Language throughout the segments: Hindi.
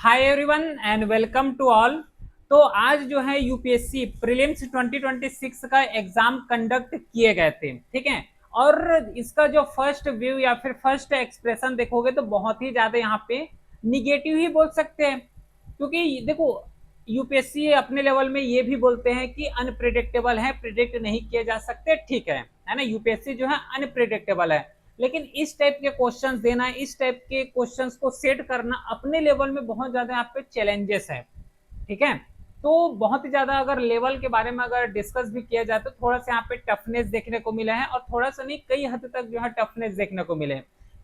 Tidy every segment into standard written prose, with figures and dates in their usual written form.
Hi everyone and welcome to all. तो आज जो है यूपीएससी प्रीलिम्स 2026 का एग्जाम कंडक्ट किए गए थे, ठीक है। और इसका जो फर्स्ट व्यू या फिर फर्स्ट एक्सप्रेशन देखोगे तो बहुत ही ज्यादा यहाँ पे निगेटिव ही बोल सकते हैं, क्योंकि देखो यूपीएससी अपने लेवल में ये भी बोलते हैं कि अनप्रिडिक्टेबल है, प्रिडिक्ट नहीं किए जा सकते, ठीक है ना। यूपीएससी जो है अनप्रिडिक्टेबल है, लेकिन इस टाइप के क्वेश्चंस देना, इस टाइप के क्वेश्चंस को सेट करना अपने लेवल में बहुत ज्यादा यहाँ पे चैलेंजेस है, ठीक है। तो बहुत ही ज्यादा अगर लेवल के बारे में अगर डिस्कस भी किया जाए तो थोड़ा सा यहाँ पे टफनेस देखने को मिला है, और थोड़ा सा नहीं कई हद तक जो है टफनेस देखने को मिले,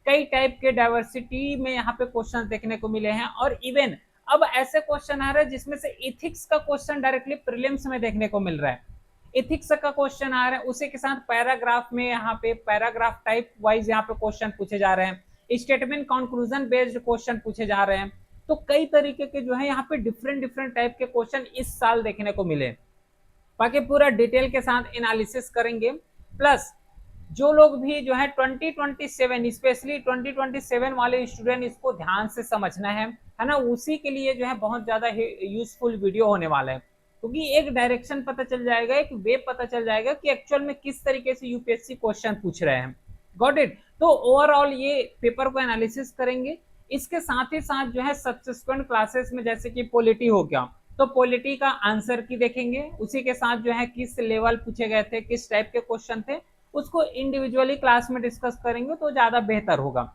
कई टाइप के डाइवर्सिटी में यहाँ पे क्वेश्चन देखने को मिले हैं। और इवन अब ऐसे क्वेश्चन आ रहे हैं जिसमें से इथिक्स का क्वेश्चन डायरेक्टली प्रीलिम्स में देखने को मिल रहा है, इथिक्स का क्वेश्चन आ रहा है, उसी के साथ पैराग्राफ में यहाँ पे पैराग्राफ टाइप वाइज यहाँ पे क्वेश्चन पूछे जा रहे हैं, स्टेटमेंट कंक्लूजन बेस्ड क्वेश्चन पूछे जा रहे हैं। तो कई तरीके के जो है यहाँ पे डिफरेंट डिफरेंट टाइप के क्वेश्चन इस साल देखने को मिले। बाकी पूरा डिटेल के साथ एनालिसिस करेंगे। प्लस जो लोग भी जो है 2027 स्पेशली 2027 वाले स्टूडेंट इसको ध्यान से समझना है ना, उसी के लिए जो है बहुत ज्यादा यूजफुल वीडियो होने वाला है, क्योंकि एक डायरेक्शन पता चल जाएगा, एक वे पता चल जाएगा कि एक्चुअल में किस तरीके से यूपीएससी क्वेश्चन पूछ रहे हैं। Got it. तो ओवरऑल ये पेपर को एनालिसिस करेंगे। इसके साथ ही साथ जो है सब्सिक्वेंट क्लासेस में जैसे कि पॉलिटी हो गया, तो पॉलिटी का आंसर की देखेंगे, उसी के साथ जो है किस लेवल पूछे गए थे, किस टाइप के क्वेश्चन थे, उसको इंडिविजुअली क्लास में डिस्कस करेंगे तो ज्यादा बेहतर होगा।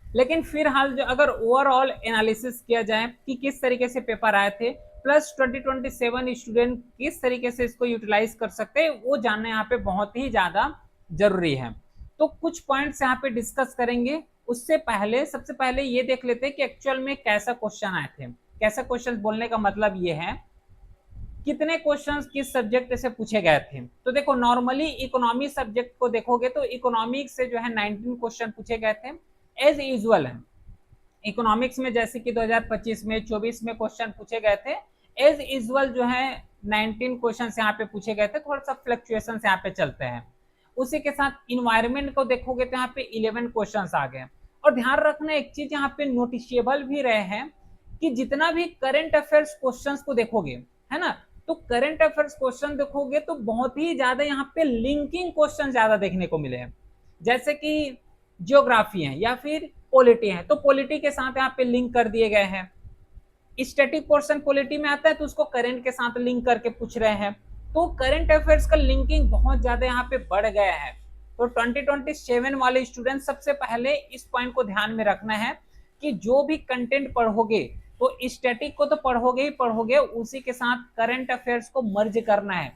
लेकिन फिलहाल जो अगर ओवरऑल एनालिसिस किया जाए कि किस तरीके से पेपर आए थे, प्लस 2027 स्टूडेंट किस तरीके से इसको यूटिलाइज कर सकते हैं, वो जानना यहाँ पे बहुत ही ज्यादा जरूरी है। तो कुछ पॉइंट्स यहाँ पे डिस्कस करेंगे। उससे पहले सबसे पहले ये देख लेते हैं कि एक्चुअल में कैसा क्वेश्चन आए थे। कैसा क्वेश्चन बोलने का मतलब ये है कितने क्वेश्चंस किस सब्जेक्ट से पूछे गए थे। तो देखो नॉर्मली इकोनॉमी सब्जेक्ट को देखोगे तो इकोनॉमिक्स से जो है 19 क्वेश्चन पूछे गए थे एज यूजुअल है। इकोनॉमिक्स में जैसे कि 2025 में 24 में क्वेश्चन पूछे गए थे, एज यूजुअल जो है 19 क्वेश्चन यहाँ पे पूछे गए थे, थोड़ा सा फ्लक्चुएशन यहाँ पे चलते हैं। उसी के साथ इन्वायरमेंट को देखोगे तो यहाँ पे 11 क्वेश्चन आ गए। और ध्यान रखना एक चीज यहाँ पे नोटिसेबल भी रहे हैं कि जितना भी करंट अफेयर्स क्वेश्चंस को देखोगे, है ना, तो करंट अफेयर्स क्वेश्चन देखोगे तो बहुत ही ज्यादा यहाँ पे लिंकिंग क्वेश्चन ज्यादा देखने को मिले हैं, जैसे कि जियोग्राफी है या फिर पॉलिटी है, तो पॉलिटी के साथ यहाँ पे लिंक कर दिए गए हैं। स्टैटिक पोर्शन पॉलिटी में आता है तो उसको करंट के साथ लिंक करके पूछ रहे हैं। तो करंट अफेयर्स का लिंकिंग बहुत ज्यादा यहाँ पे बढ़ गया है। तो 2027 वाले स्टूडेंट सबसे पहले इस पॉइंट को ध्यान में रखना है कि जो भी कंटेंट पढ़ोगे तो स्टैटिक को तो पढ़ोगे ही पढ़ोगे, उसी के साथ करंट अफेयर्स को मर्ज करना है,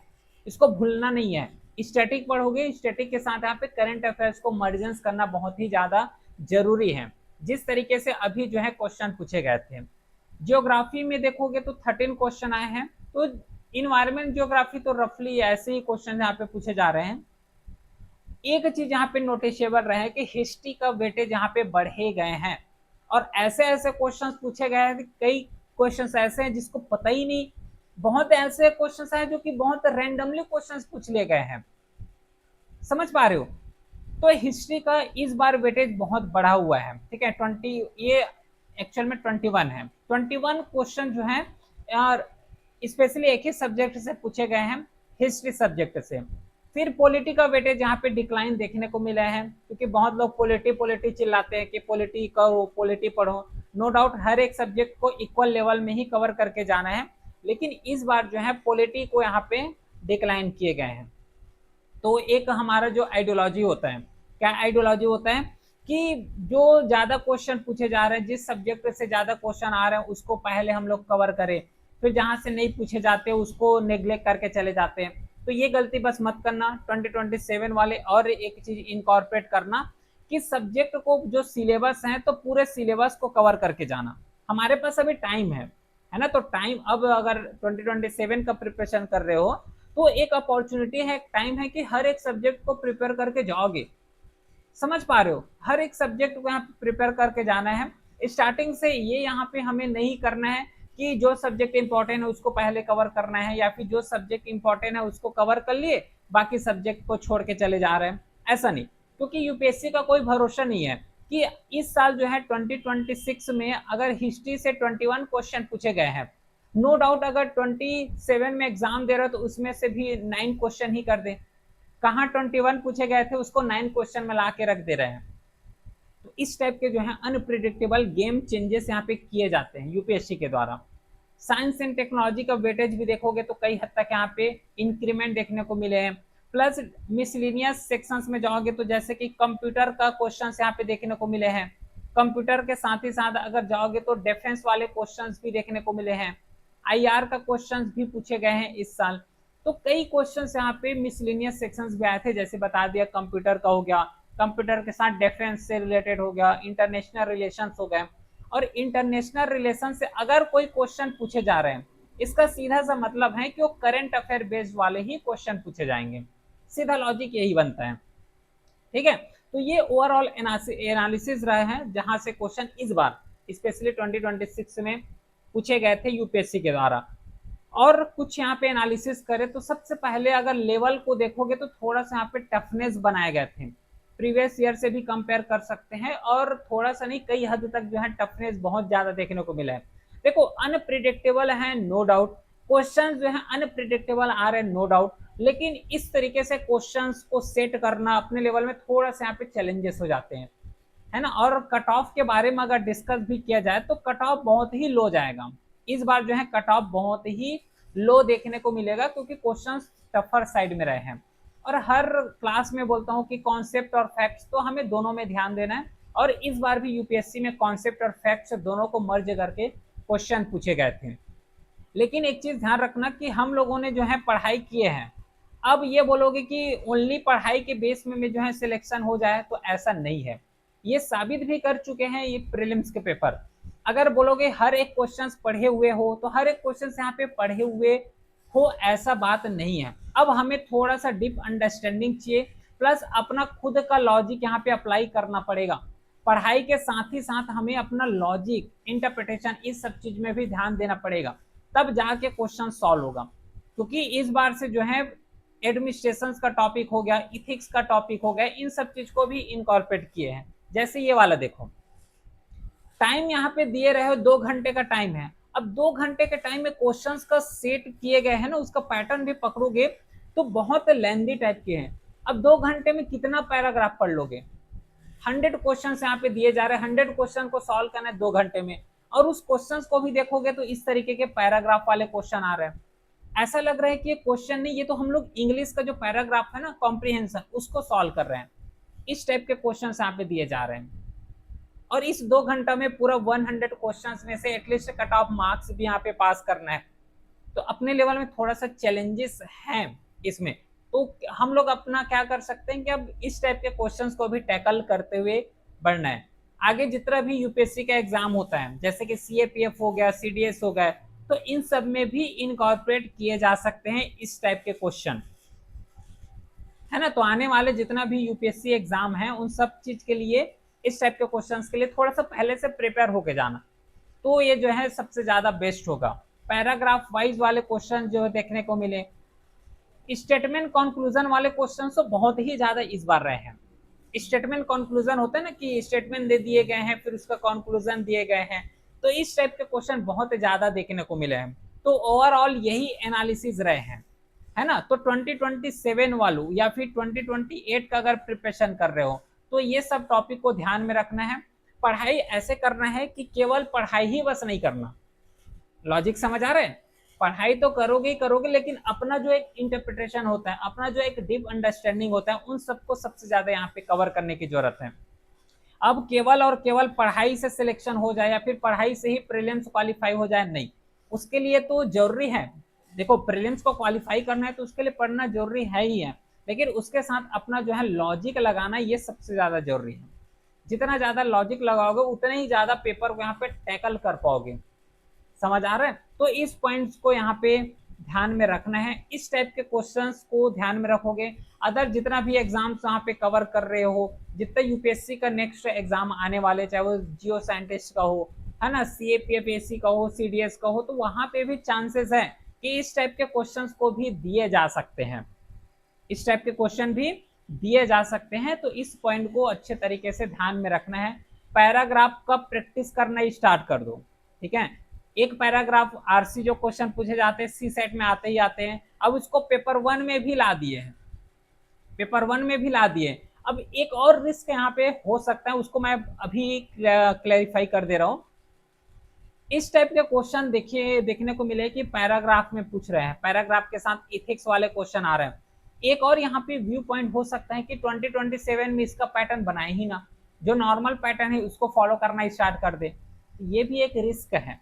इसको भूलना नहीं है। स्टैटिक पढ़ोगे, स्टैटिक के साथ यहाँ पे करंट अफेयर्स को मर्जेंस करना बहुत ही ज्यादा जरूरी है, जिस तरीके से अभी जो है क्वेश्चन पूछे गए थे। जियोग्राफी में देखोगे तो 13 क्वेश्चन आए हैं। तो इन्वायरमेंट जियोग्राफी तो रफली ऐसे ही क्वेश्चन यहाँ पे पूछे जा रहे हैं। एक चीज यहाँ पे नोटिसेबल रहे कि हिस्ट्री का वेटेज यहाँ पे बढ़े गए हैं, और ऐसे ऐसे क्वेश्चंस पूछे गए हैं कि कई क्वेश्चंस ऐसे हैं जिसको पता ही नहीं, बहुत ऐसे क्वेश्चंस हैं जो कि बहुत रैंडमली क्वेश्चंस पूछ लिए गए हैं। समझ पा रहे हो। तो हिस्ट्री का इस बार वेटेज बहुत बढ़ा हुआ है, ठीक है। 20 ये एक्चुअल में 21 है, 21 क्वेश्चन जो है और स्पेशली एक ही सब्जेक्ट से पूछे गए हैं, हिस्ट्री सब्जेक्ट से। फिर पॉलिटी का वेटेज यहाँ पे डिक्लाइन देखने को मिला है, क्योंकि बहुत लोग पॉलिटी पॉलिटी चिल्लाते हैं कि पॉलिटी करो पॉलिटी पढ़ो। नो डाउट हर एक सब्जेक्ट को इक्वल लेवल में ही कवर करके जाना है, लेकिन इस बार जो है पॉलिटी को यहाँ पे डिक्लाइन किए गए हैं। तो एक हमारा जो आइडियोलॉजी होता है, क्या आइडियोलॉजी होता है कि जो ज्यादा क्वेश्चन पूछे जा रहे हैं, जिस सब्जेक्ट से ज्यादा क्वेश्चन आ रहे हैं उसको पहले हम लोग कवर करें, फिर जहां से नहीं पूछे जाते उसको नेग्लेक्ट करके चले जाते हैं। तो ये गलती बस मत करना 2027 वाले। और एक चीज इनकॉर्पोरेट करना कि सब्जेक्ट को जो सिलेबस है तो पूरे सिलेबस को कवर करके जाना। हमारे पास अभी टाइम है ना, तो टाइम अब अगर 2027 का प्रिपरेशन कर रहे हो तो एक अपॉर्चुनिटी है, टाइम है कि हर एक सब्जेक्ट को प्रिपेयर करके जाओगे। समझ पा रहे हो, हर एक सब्जेक्ट को यहाँ प्रिपेयर करके जाना है। स्टार्टिंग से ये यहाँ पे हमें नहीं करना है कि जो सब्जेक्ट इंपॉर्टेंट है उसको पहले कवर करना है, या फिर जो सब्जेक्ट इंपॉर्टेंट है उसको कवर कर लिए बाकी सब्जेक्ट को छोड़ के चले जा रहे हैं, ऐसा नहीं। क्योंकि यूपीएससी का कोई भरोसा नहीं है, कि इस साल जो है 2026 में अगर हिस्ट्री से 21 क्वेश्चन पूछे गए हैं, नो डाउट अगर 27 में एग्जाम दे रहे हो तो उसमें से भी 9 क्वेश्चन ही कर दे। कहाँ 21 पूछे गए थे उसको 9 क्वेश्चन में ला के रख दे रहे हैं। तो इस टाइप के जो है अनप्रिडिक्टेबल गेम चेंजेस यहाँ पे किए जाते हैं यूपीएससी के द्वारा। साइंस एंड टेक्नोलॉजी का वेटेज भी देखोगे तो कई हद तक यहाँ पे इंक्रीमेंट देखने को मिले हैं। प्लस मिसलिनियस सेक्शंस में जाओगे तो जैसे कि कंप्यूटर का क्वेश्चन यहाँ पे देखने को मिले हैं। कंप्यूटर के साथ ही साथ अगर जाओगे तो डिफेंस वाले क्वेश्चंस भी देखने को मिले हैं। आईआर का क्वेश्चंस भी पूछे गए हैं इस साल। तो कई क्वेश्चंस यहाँ पे मिसलिनियस सेक्शंस भी आए थे, जैसे बता दिया कंप्यूटर का हो गया, कंप्यूटर के साथ डिफेंस से रिलेटेड हो गया, इंटरनेशनल रिलेशंस हो गए। और इंटरनेशनल रिलेशन से अगर कोई क्वेश्चन पूछे जा रहे हैं, इसका सीधा सा मतलब है कि वो करंट अफेयर बेस्ड वाले ही क्वेश्चन पूछे जाएंगे। सीधा लॉजिक यही बनता है। ठीक है, तो ये ओवरऑल एनालिसिस रहे हैं जहां से क्वेश्चन इस बार स्पेशली 2026 में पूछे गए थे यूपीएससी के द्वारा। और कुछ यहाँ पे एनालिसिस करें तो सबसे पहले अगर लेवल को देखोगे तो थोड़ा सा यहाँ पे टफनेस बनाए गए थे, प्रीवियस ईयर से भी कंपेयर कर सकते हैं, और थोड़ा सा नहीं कई हद तक जो है टफनेस बहुत ज्यादा देखने को मिला है। देखो अनप्रिडिक्टेबल है नो डाउट, क्वेश्चन जो है अनप्रिडिक्टेबल आ रहे हैं नो डाउट, लेकिन इस तरीके से क्वेश्चंस को सेट करना अपने लेवल में थोड़ा सा यहाँ पे चैलेंजेस हो जाते हैं, है ना। और कट ऑफ के बारे में अगर डिस्कस भी किया जाए तो कट ऑफ बहुत ही लो जाएगा इस बार, जो है कट ऑफ बहुत ही लो देखने को मिलेगा क्योंकि क्वेश्चंस टफर साइड में रहे हैं। और हर क्लास में बोलता हूँ कि कॉन्सेप्ट और फैक्ट्स तो हमें दोनों में ध्यान देना है, और इस बार भी यूपीएससी में कॉन्सेप्ट और फैक्ट्स दोनों को मर्ज करके क्वेश्चन पूछे गए थे। लेकिन एक चीज ध्यान रखना कि हम लोगों ने जो है पढ़ाई किए हैं, अब ये बोलोगे कि ओनली पढ़ाई के बेस में जो है सिलेक्शन हो जाए तो ऐसा नहीं है। ये साबित भी कर चुके हैं ये प्रीलिम्स के पेपर। अगर बोलोगे हर एक क्वेश्चन पढ़े हुए हो तो हर एक क्वेश्चन यहाँ पे पढ़े हुए हो ऐसा बात नहीं है। अब हमें थोड़ा सा डीप अंडरस्टैंडिंग चाहिए, प्लस अपना खुद का लॉजिक यहाँ पे अप्लाई करना पड़ेगा। पढ़ाई के साथ ही साथ हमें अपना लॉजिक, इंटरप्रिटेशन, इस सब चीज में भी ध्यान देना पड़ेगा, तब जाके क्वेश्चन सॉल्व होगा। क्योंकि इस बार से जो है एडमिनिस्ट्रेशन का टॉपिक हो गया, इथिक्स का टॉपिक हो गया, इन सब चीज को भी इनकॉर्पोरेट किए हैं। जैसे ये वाला देखो, टाइम यहाँ पे दिए रहे हो 2 घंटे का टाइम है। अब 2 घंटे के टाइम में क्वेश्चंस का सेट किए गए हैं ना, उसका पैटर्न भी पकड़ोगे तो बहुत लेंदी टाइप के हैं। अब 2 घंटे में कितना पैराग्राफ पढ़ लोगे? 100 क्वेश्चन यहाँ पे दिए जा रहे हैं, 100 क्वेश्चन को सॉल्व करना है 2 घंटे में। और उस क्वेश्चन को भी देखोगे तो इस तरीके के पैराग्राफ वाले क्वेश्चन आ रहे हैं। ऐसा लग रहा है कि ये क्वेश्चन नहीं, ये तो हम लोग इंग्लिश का जो पैराग्राफ है ना कॉम्प्रिहेंशन, उसको सॉल्व कर रहे हैं। इस टाइप के क्वेश्चन यहाँ पे दिए जा रहे हैं। और इस 2 घंटा में पूरा 100 क्वेश्चंस में से एटलीस्ट कट ऑफ मार्क्स भी यहाँ पे पास करना है। तो अपने लेवल में थोड़ा सा चैलेंजेस हैं इसमें। तो हम लोग अपना क्या कर सकते हैं कि अब इस टाइप के क्वेश्चंस को भी टैकल करते हुए बढ़ना है। आगे जितना भी यूपीएससी का एग्जाम होता है, जैसे कि सीएपीएफ हो गया, सीडीएस हो गया, तो इन सब में भी इनकॉर्पोरेट किए जा सकते हैं इस टाइप के क्वेश्चन, है ना। तो आने वाले जितना भी यूपीएससी एग्जाम है उन सब चीज के लिए, इस टाइप के क्वेश्चंस के लिए थोड़ा सा पहले से प्रिपेयर होके जाना, तो ये जो है सबसे ज्यादा बेस्ट होगा। पैराग्राफ वाइज वाले क्वेश्चन जो देखने को मिले, स्टेटमेंट कंक्लूजन वाले क्वेश्चन तो बहुत ही ज्यादा इस बार रहे हैं। स्टेटमेंट कंक्लूजन होता है ना कि स्टेटमेंट दे दिए गए हैं फिर उसका कंक्लूजन दिए गए हैं, तो इस टाइप के क्वेश्चन बहुत ज्यादा देखने को मिले हैं। तो ओवरऑल यही एनालिसिस रहे हैं, है ना। तो 2027 वालों या फिर 2028 का अगर प्रिपरेशन कर रहे हो तो ये सब टॉपिक को ध्यान में रखना है। पढ़ाई ऐसे करना है कि केवल पढ़ाई ही बस नहीं करना, लॉजिक समझ आ रहे हैं। पढ़ाई तो करोगे ही करोगे, लेकिन अपना जो एक इंटरप्रिटेशन होता है, अपना जो एक डीप अंडरस्टैंडिंग होता है, उन सबको सबसे ज्यादा यहाँ पे कवर करने की जरूरत है। अब केवल और केवल पढ़ाई से सिलेक्शन हो जाए या फिर पढ़ाई से ही प्रीलिम्स क्वालिफाई हो जाए, नहीं। उसके लिए तो जरूरी है, देखो प्रीलिम्स को क्वालिफाई करना है तो उसके लिए पढ़ना जरूरी है ही है, लेकिन उसके साथ अपना जो है लॉजिक लगाना ये सबसे ज्यादा जरूरी है। जितना ज्यादा लॉजिक लगाओगे उतना ही ज्यादा पेपर को यहाँ पे टैकल कर पाओगे, समझ आ रहा है। तो इस पॉइंट्स को यहाँ पे ध्यान में रखना है, इस टाइप के क्वेश्चंस को ध्यान में रखोगे, अदर जितना भी एग्जाम्स वहाँ पे कवर कर रहे हो, जितना यूपीएससी का नेक्स्ट एग्जाम आने वाले, चाहे वो जियो साइंटिस्ट का हो, है ना, सीएपीएफएससी का हो, सीडीएस का हो, तो वहां पे भी चांसेस है कि इस टाइप के क्वेश्चंस को भी दिए जा सकते हैं, इस टाइप के क्वेश्चन भी दिए जा सकते हैं। तो इस पॉइंट को अच्छे तरीके से ध्यान में रखना है। पैराग्राफ का प्रैक्टिस करना स्टार्ट कर दो, ठीक है। एक पैराग्राफ आरसी जो क्वेश्चन पूछे जाते हैं सी सेट में आते ही आते हैं, अब उसको पेपर 1 में भी ला दिए हैं, पेपर 1 में भी ला दिए। अब एक और रिस्क यहाँ पे हो सकता है, उसको मैं अभी क्लैरिफाई कर दे रहा हूँ। इस टाइप के क्वेश्चन देखिए देखने को मिले कि पैराग्राफ में पूछ रहे हैं, पैराग्राफ के साथ इथिक्स वाले क्वेश्चन आ रहे हैं। एक और यहाँ पे व्यू पॉइंट हो सकता है कि 2027 में इसका पैटर्न बनाए ही ना, जो नॉर्मल पैटर्न है उसको फॉलो करना स्टार्ट कर दे। ये भी एक रिस्क है,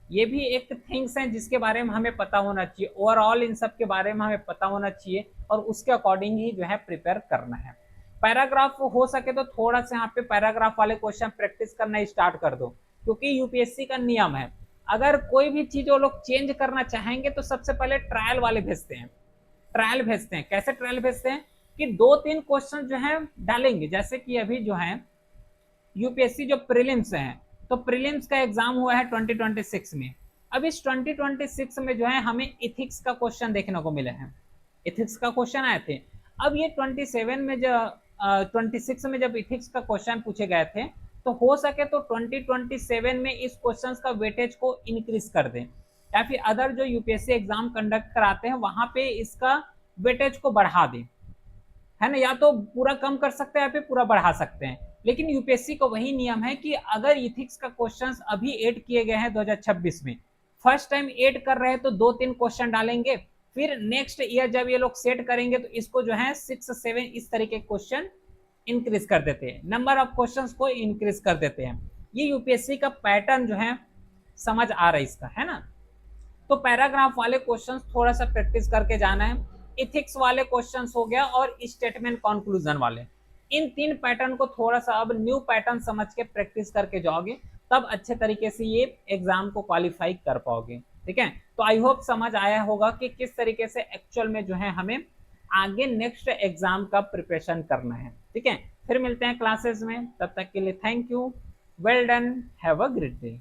ये भी एक थिंग्स हैं जिसके बारे में हमें पता होना चाहिए। ओवरऑल इन सब के बारे में हमें पता होना चाहिए और उसके अकॉर्डिंग ही जो है प्रिपेयर करना है। पैराग्राफ हो सके तो थोड़ा सा यहाँ पे पैराग्राफ वाले क्वेश्चन प्रैक्टिस करना स्टार्ट कर दो, क्योंकि यूपीएससी का नियम है, अगर कोई भी चीज वो लोग चेंज करना चाहेंगे तो सबसे पहले ट्रायल वाले भेजते हैं। ट्रायल भेजते हैं, कैसे ट्रायल भेजते हैं कि 2-3 क्वेश्चन जो है डालेंगे। जैसे कि अभी जो है यूपीएससी जो प्रीलिम्स है, तो प्रीलिम्स का एग्जाम हुआ है 2026 में। अब इस 2026 में जो है हमें इथिक्स का क्वेश्चन देखने को मिले हैं, इथिक्स का क्वेश्चन आए थे। अब ये 27 में जो 26 में जब इथिक्स का क्वेश्चन पूछे गए थे, तो हो सके तो 2027 में इस क्वेश्चन का वेटेज को इंक्रीज कर दें, या फिर अदर जो यूपीएससी एग्जाम कंडक्ट कराते हैं वहां पे इसका वेटेज को बढ़ा दें, है ना। या तो पूरा कम कर सकते हैं या फिर पूरा बढ़ा सकते हैं। लेकिन यूपीएससी का वही नियम है कि अगर इथिक्स का क्वेश्चंस अभी ऐड किए गए हैं 2026 में, फर्स्ट टाइम ऐड कर रहे हैं तो 2-3 क्वेश्चन डालेंगे, फिर नेक्स्ट ईयर जब ये लोग सेट करेंगे तो इसको जो है 6-7 इस तरीके क्वेश्चन इंक्रीज कर देते हैं, नंबर ऑफ क्वेश्चंस को इंक्रीज कर देते हैं। ये यूपीएससी का पैटर्न जो है समझ आ रहा है इसका, है ना। तो पैराग्राफ वाले क्वेश्चंस थोड़ा सा प्रैक्टिस करके जाना है। इथिक्स वाले क्वेश्चंस हो गया और स्टेटमेंट कंक्लूजन वाले, इन 3 पैटर्न को थोड़ा सा अब न्यू पैटर्न समझ के प्रैक्टिस करके जाओगे, तब अच्छे तरीके से ये एग्जाम को क्वालिफाई कर पाओगे, ठीक है। तो आई होप समझ आया होगा कि किस तरीके से एक्चुअल में जो है हमें आगे नेक्स्ट एग्जाम का प्रिपरेशन करना है, ठीक है। फिर मिलते हैं क्लासेस में, तब तक के लिए thank you, well done, have a great day.